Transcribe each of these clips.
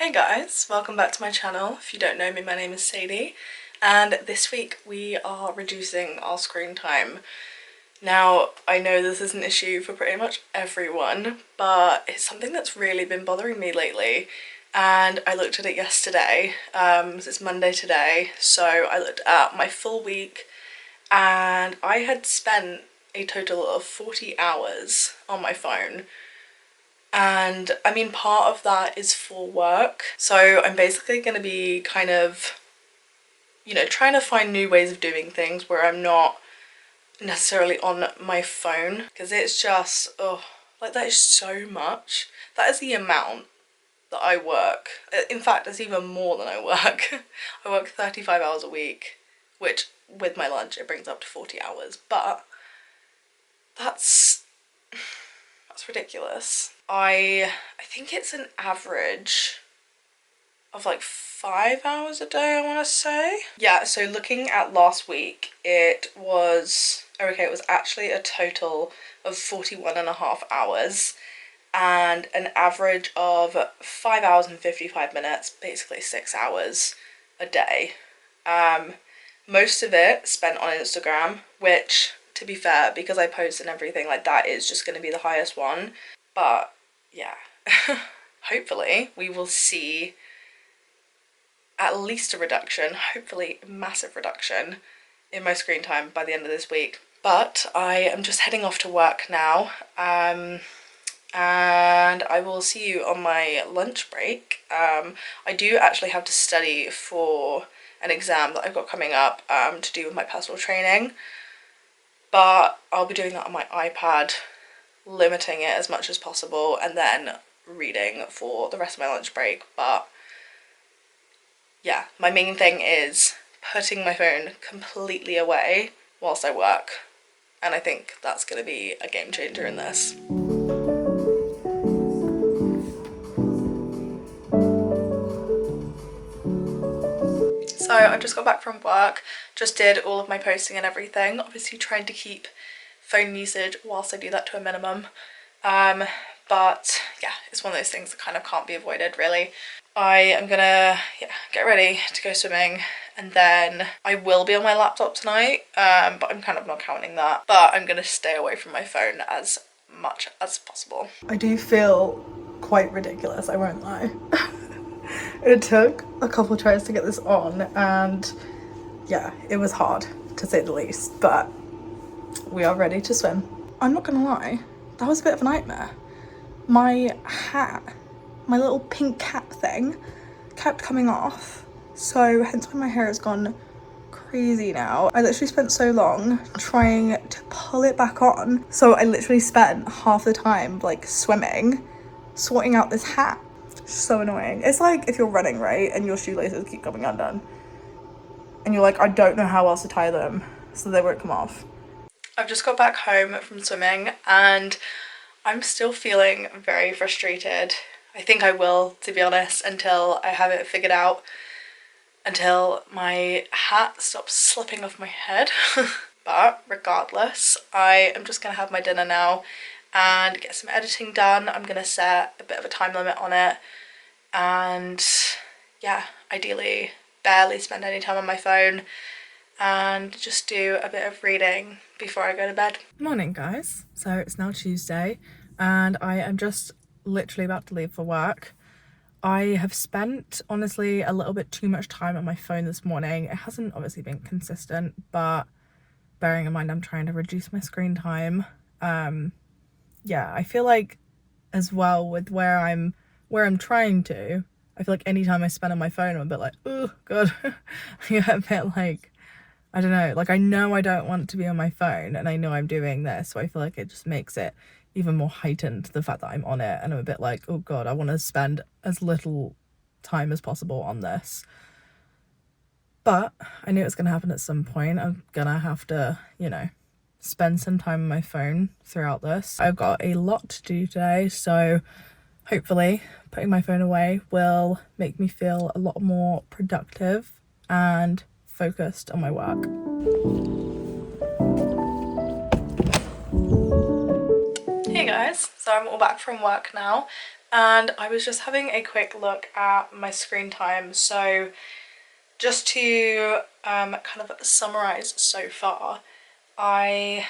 Hey guys, welcome back to my channel. If you don't know me, my name is Sadie, and this week we are reducing our screen time. Now, I know this is an issue for pretty much everyone, but it's something that's really been bothering me lately, and I looked at it yesterday. It's Monday today, so I looked at my full week, and I had spent a total of 40 hours on my phone. And I mean, part of that is for work. So I'm basically going to be kind of, trying to find new ways of doing things where I'm not necessarily on my phone. Because it's just, that is so much. That is the amount that I work. In fact, it's even more than I work. I work 35 hours a week, which with my lunch, it brings up to 40 hours. But that's ridiculous. I think it's an average of like 5 hours a day, I want to say. Yeah, so looking at last week, it was actually a total of 41.5 hours and an average of 5 hours and 55 minutes, basically 6 hours a day. Most of it spent on Instagram, which, to be fair, because I post and everything, like, that is just going to be the highest one. But yeah, hopefully we will see at least a reduction, hopefully a massive reduction in my screen time by the end of this week. But I am just heading off to work now, and I will see you on my lunch break. I do actually have to study for an exam that I've got coming up to do with my personal training, but I'll be doing that on my iPad, limiting it as much as possible, and then reading for the rest of my lunch break. But yeah, my main thing is putting my phone completely away whilst I work, and I think that's going to be a game changer in this. So I've just got back from work, just did all of my posting and everything, obviously trying to keep phone usage whilst I do that to a minimum. But yeah, it's one of those things that kind of can't be avoided, really. I am gonna get ready to go swimming, and then I will be on my laptop tonight, but I'm kind of not counting that. But I'm gonna stay away from my phone as much as possible. I do feel quite ridiculous, I won't lie. It took a couple tries to get this on, and yeah, it was hard to say the least, but we are ready to swim. I'm not gonna lie, that was a bit of a nightmare. My hat, my little pink cap thing, kept coming off, so hence why my hair has gone crazy now. I literally spent so long trying to pull it back on, so I literally spent half the time like swimming, sorting out this hat. So annoying. It's like if you're running, right, and your shoelaces keep coming undone, and you're like, I don't know how else to tie them so they won't come off. I've just got back home from swimming, and I'm still feeling very frustrated. I think I will, to be honest, until I have it figured out, until my hat stops slipping off my head. But regardless, I am just gonna have my dinner now and get some editing done. I'm gonna set a bit of a time limit on it, and yeah, ideally barely spend any time on my phone and just do a bit of reading before I go to bed. Morning guys, so it's now Tuesday and I am just literally about to leave for work. I have spent honestly a little bit too much time on my phone this morning. It hasn't obviously been consistent, but bearing in mind I'm trying to reduce my screen time, yeah, I feel like as well with where I'm trying to, I feel like anytime I spend on my phone I'm a bit like, oh god. I get a bit like, I don't know, like I know I don't want to be on my phone and I know I'm doing this, so I feel like it just makes it even more heightened, the fact that I'm on it, and I'm a bit like, oh god, I want to spend as little time as possible on this. But I knew it was going to happen at some point. I'm gonna have to, spend some time on my phone throughout this. I've got a lot to do today, so hopefully putting my phone away will make me feel a lot more productive and focused on my work. Hey guys, so I'm all back from work now and I was just having a quick look at my screen time. So just to kind of summarize so far, I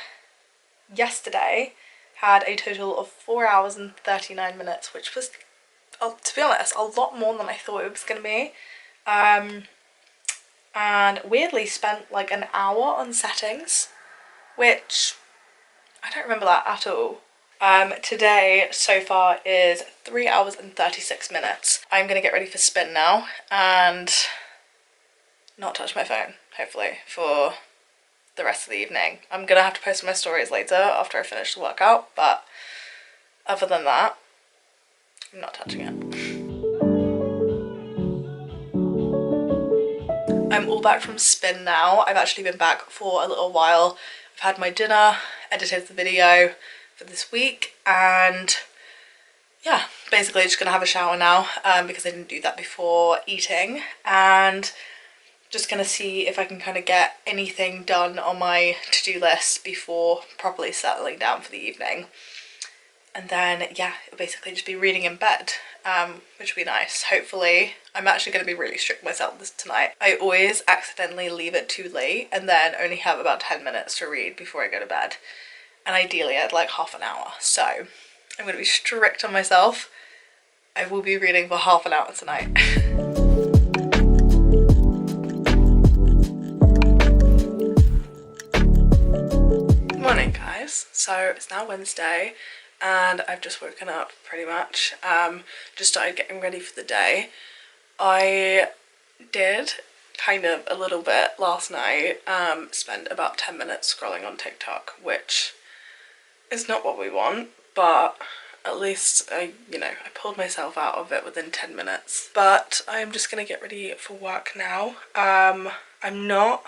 yesterday had a total of 4 hours and 39 minutes, which was, to be honest, a lot more than I thought it was going to be. And weirdly spent like an hour on settings, which I don't remember that at all. Today so far is 3 hours and 36 minutes. I'm gonna get ready for spin now and not touch my phone, hopefully, for the rest of the evening. I'm gonna have to post my stories later after I finish the workout, but other than that, I'm not touching it. I'm all back from spin now. I've actually been back for a little while. I've had my dinner, edited the video for this week, and yeah, basically just gonna have a shower now because I didn't do that before eating, and just gonna see if I can kind of get anything done on my to-do list before properly settling down for the evening. And then yeah, it'll basically just be reading in bed, which will be nice. Hopefully, I'm actually going to be really strict with myself tonight. I always accidentally leave it too late and then only have about 10 minutes to read before I go to bed. And ideally I'd like half an hour. So I'm going to be strict on myself. I will be reading for half an hour tonight. Morning guys. So it's now Wednesday and I've just woken up pretty much. Just started getting ready for the day. I did kind of a little bit last night, spent about 10 minutes scrolling on TikTok, which is not what we want, but at least I pulled myself out of it within 10 minutes. But I'm just gonna get ready for work now. I'm not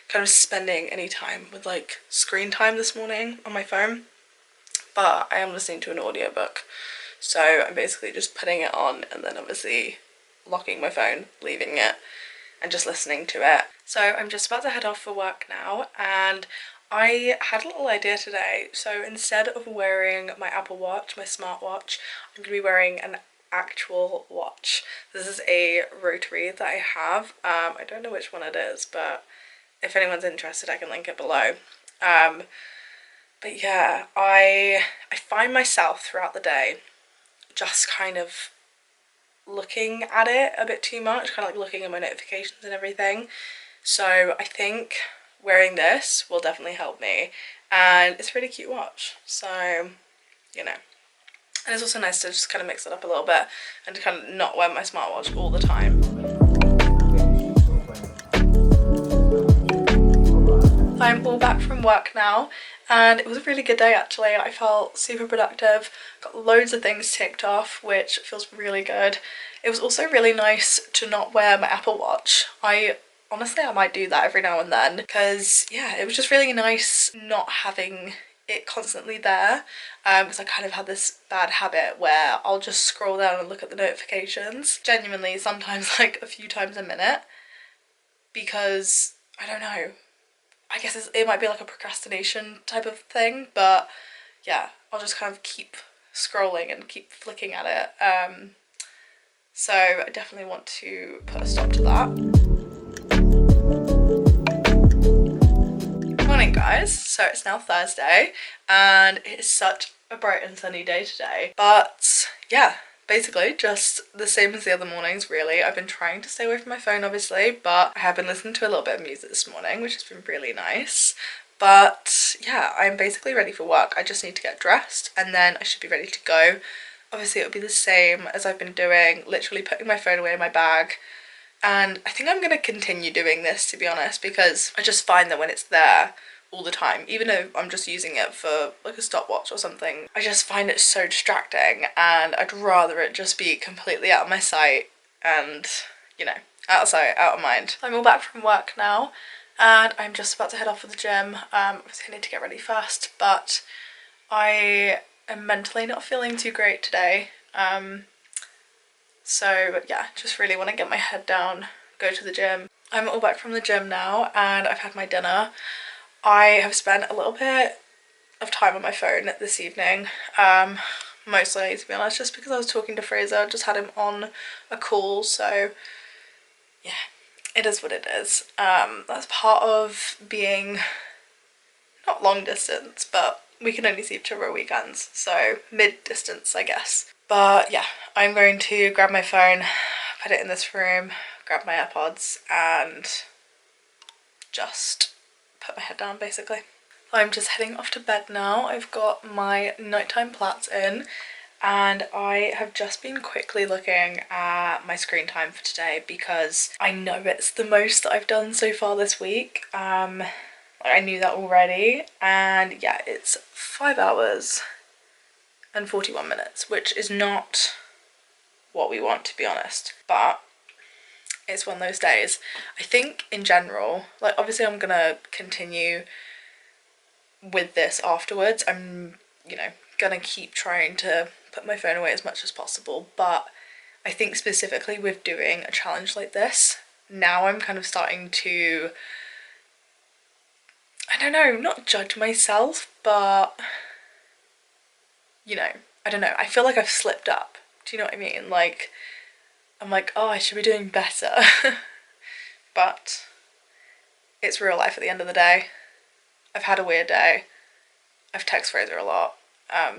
kind of spending any time with like screen time this morning on my phone, but I am listening to an audiobook. So I'm basically just putting it on and then obviously locking my phone, leaving it, and just listening to it. So I'm just about to head off for work now, and I had a little idea today. So instead of wearing my Apple Watch, my smartwatch, I'm going to be wearing an actual watch. This is a rotary that I have. I don't know which one it is, but if anyone's interested I can link it below. But yeah, I find myself throughout the day just kind of looking at it a bit too much, kind of like looking at my notifications and everything. So I think wearing this will definitely help me, and it's a really cute watch, so you know. And it's also nice to just kind of mix it up a little bit and to kind of not wear my smartwatch all the time. I'm all back from work now and it was a really good day actually. I felt super productive, got loads of things ticked off, which feels really good. It was also really nice to not wear my Apple Watch. Honestly, I might do that every now and then because yeah, it was just really nice not having it constantly there, because I kind of had this bad habit where I'll just scroll down and look at the notifications, genuinely sometimes like a few times a minute, because I don't know, I guess it might be like a procrastination type of thing, but yeah, I'll just kind of keep scrolling and keep flicking at it. So I definitely want to put a stop to that. Morning guys, so it's now Thursday and it is such a bright and sunny day today, but yeah, basically just the same as the other mornings really. I've been trying to stay away from my phone obviously, but I have been listening to a little bit of music this morning, which has been really nice. But yeah, I'm basically ready for work. I just need to get dressed and then I should be ready to go. Obviously it'll be the same as I've been doing, literally putting my phone away in my bag. And I think I'm going to continue doing this, to be honest, because I just find that when it's there all the time, even though I'm just using it for like a stopwatch or something, I just find it so distracting and I'd rather it just be completely out of my sight and, you know, out of sight, out of mind. I'm all back from work now and I'm just about to head off for the gym. Obviously I need to get ready first, but I am mentally not feeling too great today. So yeah, just really want to get my head down, go to the gym. I'm all back from the gym now and I've had my dinner. I have spent a little bit of time on my phone this evening. Mostly, to be honest, just because I was talking to Fraser, just had him on a call, so yeah, it is what it is. That's part of being not long distance, but we can only see each other at weekends, so mid-distance, I guess. But yeah, I'm going to grab my phone, put it in this room, grab my AirPods, and just put my head down, basically. I'm just heading off to bed now. I've got my nighttime plats in, and I have just been quickly looking at my screen time for today because I know it's the most that I've done so far this week. I knew that already, and yeah, it's 5 hours and 41 minutes, which is not what we want, to be honest, but it's one of those days. I think in general, like obviously I'm gonna continue with this afterwards. I'm, you know, gonna keep trying to put my phone away as much as possible, but I think specifically with doing a challenge like this, now I'm kind of starting to, I don't know, not judge myself, but you know, I don't know, I feel like I've slipped up. Do you know what I mean? Like, I'm like, oh, I should be doing better. But it's real life at the end of the day. I've had a weird day. I've texted Fraser a lot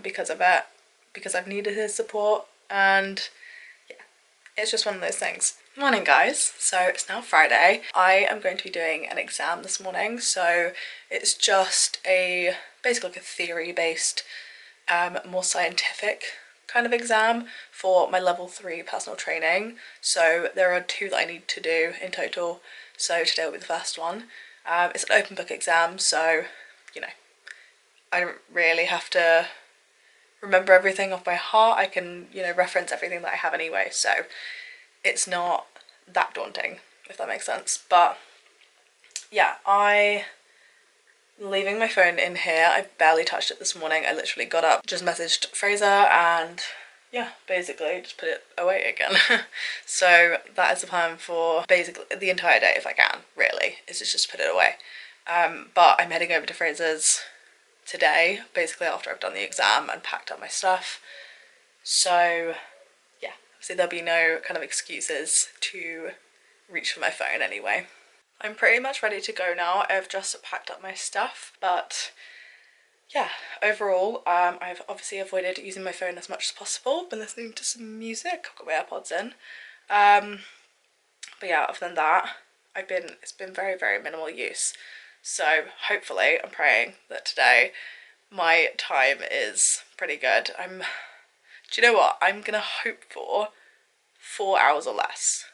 because of it, because I've needed his support, and yeah, it's just one of those things. Morning guys, so it's now Friday. I am going to be doing an exam this morning, so it's just basically like a theory based, more scientific kind of exam for my level 3 personal training. So there are 2 that I need to do in total, so today will be the first one. It's an open book exam, so you know, I don't really have to remember everything off by heart. I can, you know, reference everything that I have anyway, so it's not that daunting, if that makes sense. But yeah, I'm leaving my phone in here. I barely touched it this morning. I literally got up, just messaged Fraser, and yeah, basically just put it away again. So that is the plan for basically the entire day, if I can, really, is just put it away. But I'm heading over to Fraser's today, basically after I've done the exam and packed up my stuff. So yeah, obviously there'll be no kind of excuses to reach for my phone anyway. I'm pretty much ready to go now. I've just packed up my stuff, but yeah, overall, I've obviously avoided using my phone as much as possible. Been listening to some music, I've got my AirPods in. But yeah, other than that, it's been very, very minimal use. So hopefully, I'm praying that today my time is pretty good. Do you know what? I'm gonna hope for 4 hours or less.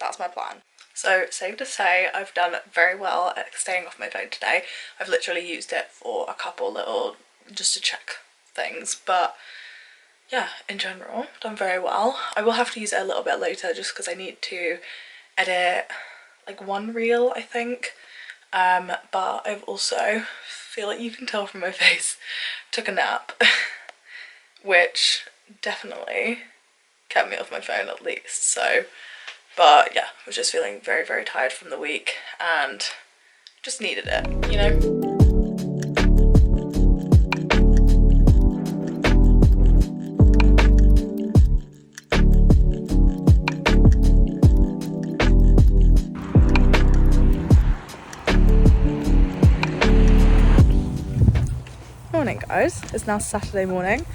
That's my plan. So safe to say I've done very well at staying off my phone today. I've literally used it for a couple little, just to check things, but yeah, in general, done very well. I will have to use it a little bit later just because I need to edit like one reel, I think. But I've also, feel like you can tell from my face, took a nap, which definitely kept me off my phone at least, so. But yeah, I was just feeling very, very tired from the week and just needed it, you know? Morning guys, it's now Saturday morning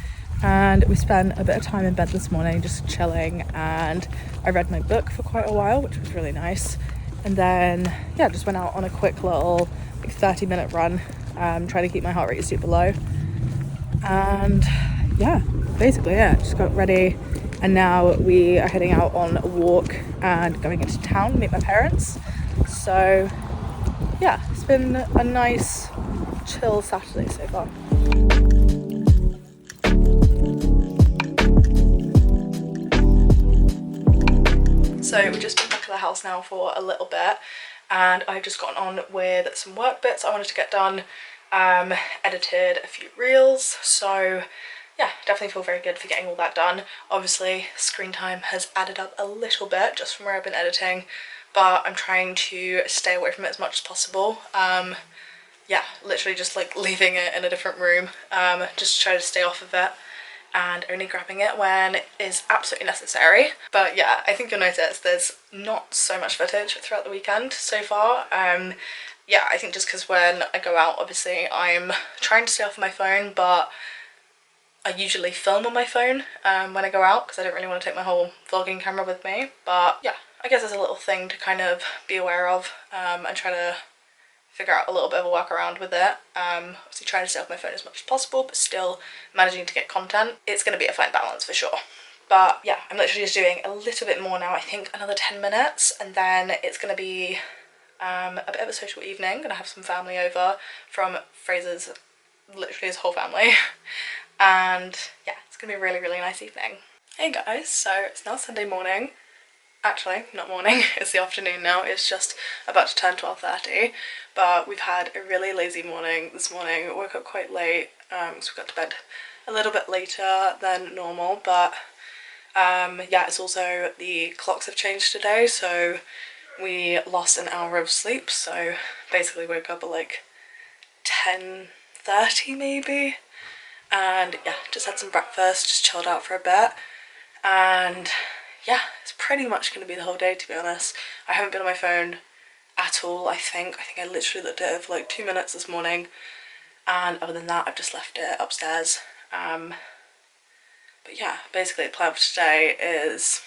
and we spent a bit of time in bed this morning just chilling, and I read my book for quite a while, which was really nice, and then yeah, just went out on a quick little like 30-minute run, trying to keep my heart rate super low, and yeah, basically yeah, just got ready and now we are heading out on a walk and going into town to meet my parents. So yeah, it's been a nice chill Saturday so far. So we've just been back at the house now for a little bit and I've just gotten on with some work bits I wanted to get done, edited a few reels, so yeah, definitely feel very good for getting all that done. Obviously screen time has added up a little bit just from where I've been editing, but I'm trying to stay away from it as much as possible. yeah, literally just like leaving it in a different room, just try to stay off of it and only grabbing it when it is absolutely necessary. But yeah, I think you'll notice there's not so much footage throughout the weekend so far. Yeah, I think just because when I go out, obviously I'm trying to stay off my phone, but I usually film on my phone when I go out because I don't really want to take my whole vlogging camera with me. But yeah, I guess it's a little thing to kind of be aware of and try to figure out a little bit of a workaround with it. Obviously trying to stay off my phone as much as possible, but still managing to get content. It's going to be a fine balance for sure. But yeah, I'm literally just doing a little bit more now, I think another 10 minutes, and then it's going to be a bit of a social evening. I'm going to have some family over from Fraser's, literally his whole family. And yeah, it's going to be a really, really nice evening. Hey guys, so it's now Sunday morning. Actually, not morning, it's the afternoon now. It's just about to turn 12:30, but we've had a really lazy morning this morning. I woke up quite late, so we got to bed a little bit later than normal, but yeah, it's also the clocks have changed today, so we lost an hour of sleep, so basically woke up at like 10:30 maybe, and yeah, just had some breakfast, just chilled out for a bit, and yeah, it's pretty much going to be the whole day, to be honest. I haven't been on my phone at all, I think I literally looked at it for like 2 minutes this morning, and other than that I've just left it upstairs. But yeah, basically the plan for today is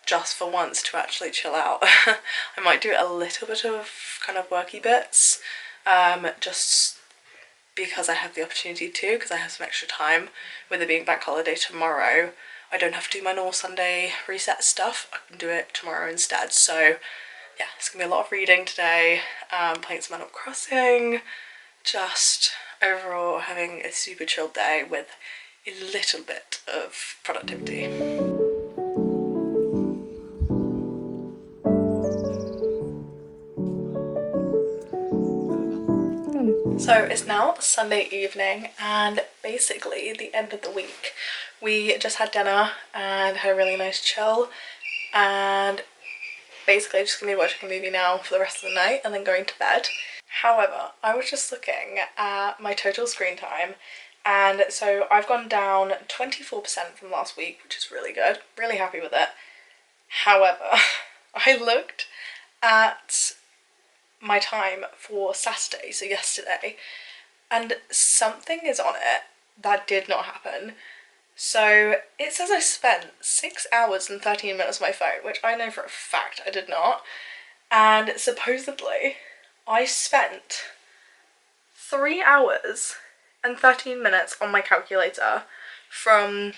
just for once to actually chill out. I might do a little bit of kind of worky bits, just because I have the opportunity to, because I have some extra time with it being bank holiday tomorrow. I don't have to do my normal Sunday reset stuff, I can do it tomorrow instead. So yeah, it's gonna be a lot of reading today, playing some Animal Crossing, just overall having a super chilled day with a little bit of productivity. So it's now Sunday evening and basically the end of the week. We just had dinner and had a really nice chill, and basically just gonna be watching a movie now for the rest of the night and then going to bed. However, I was just looking at my total screen time, and so I've gone down 24% from last week, which is really good, really happy with it. However, I looked at my time for Saturday, so yesterday, and something is on it that did not happen. So it says I spent 6 hours and 13 minutes on my phone, which I know for a fact I did not, and supposedly I spent 3 hours and 13 minutes on my calculator from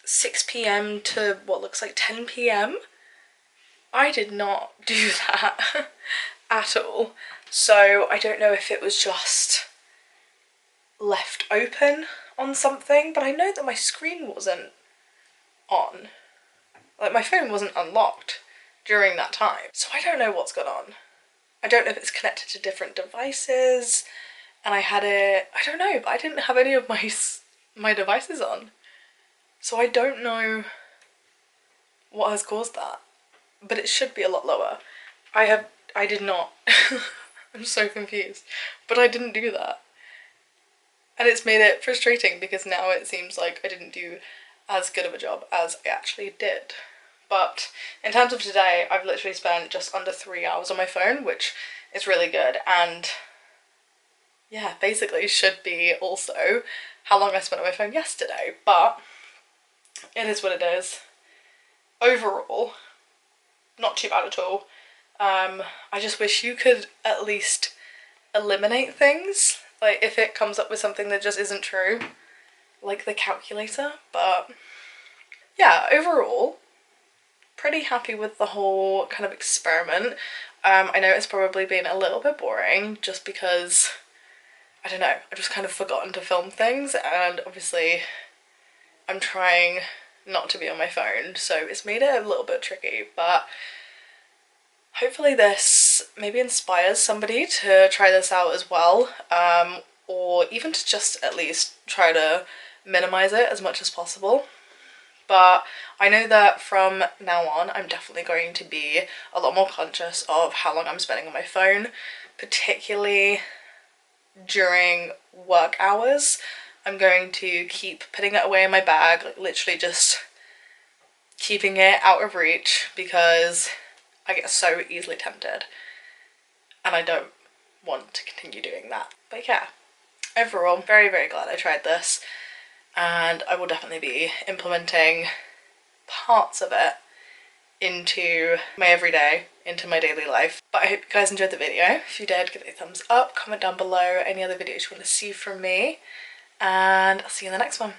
6 p.m. to what looks like 10 p.m. I did not do that at all. So I don't know if it was just left open on something, but I know that my screen wasn't on. Like, my phone wasn't unlocked during that time. So I don't know what's gone on. I don't know if it's connected to different devices, and I had it, I don't know, but I didn't have any of my devices on. So I don't know what has caused that, but it should be a lot lower. I did not. I'm so confused, but I didn't do that. And it's made it frustrating because now it seems like I didn't do as good of a job as I actually did. But in terms of today, I've literally spent just under 3 hours on my phone, which is really good, and yeah, basically should be also how long I spent on my phone yesterday, but it is what it is. Overall, not too bad at all. I just wish you could at least eliminate things, like if it comes up with something that just isn't true, like the calculator. But yeah, overall pretty happy with the whole kind of experiment. I know it's probably been a little bit boring just because, I don't know, I've just kind of forgotten to film things, and obviously I'm trying not to be on my phone, so it's made it a little bit tricky, but hopefully this maybe inspires somebody to try this out as well, or even to just at least try to minimize it as much as possible. But I know that from now on I'm definitely going to be a lot more conscious of how long I'm spending on my phone, particularly during work hours. I'm going to keep putting it away in my bag, like literally just keeping it out of reach, because I get so easily tempted and I don't want to continue doing that. But yeah, overall, very, very glad I tried this, and I will definitely be implementing parts of it into my everyday, into my daily life. But I hope you guys enjoyed the video. If you did, give it a thumbs up, comment down below any other videos you want to see from me, and I'll see you in the next one.